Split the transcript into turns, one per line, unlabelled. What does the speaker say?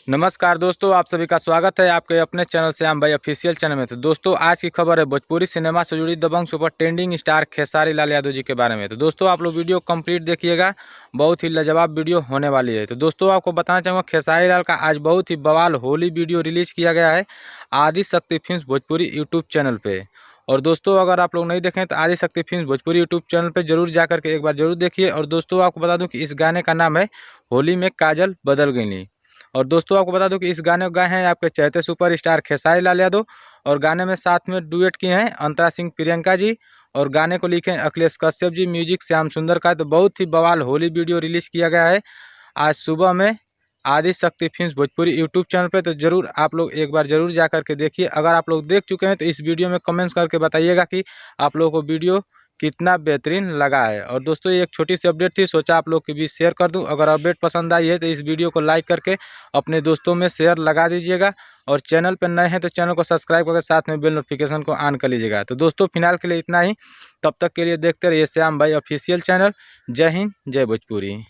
नमस्कार दोस्तों, आप सभी का स्वागत है आपके अपने चैनल श्याम भाई ऑफिशियल चैनल में। तो दोस्तों, आज की खबर है भोजपुरी सिनेमा से जुड़ी दबंग super trending star Khesari Lal Yadav ji के बारे में। तो दोस्तों, आप लोग वीडियो कंप्लीट देखिएगा, बहुत ही लाजवाब वीडियो होने वाली है। तो दोस्तों, आपको बताना चाहूँगा खेसारी लाल का आज बहुत ही बवाल होली वीडियो रिलीज किया गया है आदि शक्ति फिल्म्स भोजपुरी यूट्यूब चैनल पे। और दोस्तों, अगर आप लोग नहीं देखें तो आदि शक्ति फिल्म्स भोजपुरी यूट्यूब चैनल पे जरूर जाकर के एक बार जरूर देखिए। और दोस्तों, आपको बता दूं कि इस गाने का नाम है होली में काजल बदल गई। और दोस्तों, आपको बता दूं कि इस गाने को गाए हैं आपके चहते सुपरस्टार खेसारी लाल यादव। और गाने में साथ में डुएट किए हैं अंतरा सिंह प्रियंका जी। और गाने को लिखे हैं अखिलेश कश्यप जी, म्यूजिक श्याम सुंदर का है। तो बहुत ही बवाल होली वीडियो रिलीज किया गया है आज सुबह में आदि शक्ति फिल्म्स भोजपुरी यूट्यूब चैनल पे। तो जरूर आप लोग एक बार जरूर जा करके देखिए। अगर आप लोग देख चुके हैं तो इस वीडियो में कमेंट्स करके बताइएगा कि आप लोगों को वीडियो कितना बेहतरीन लगा है। और दोस्तों, ये एक छोटी सी अपडेट थी, सोचा आप लोग के बीच शेयर कर दूं। अगर अपडेट पसंद आई है तो इस वीडियो को लाइक करके अपने दोस्तों में शेयर लगा दीजिएगा। और चैनल पर नए हैं तो चैनल को सब्सक्राइब करके साथ में बेल नोटिफिकेशन को ऑन कर लीजिएगा। तो दोस्तों, फिलहाल के लिए इतना ही। तब तक के लिए देखते रहिए श्याम भाई ऑफिशियल चैनल। जय हिंद, जय भोजपुरी।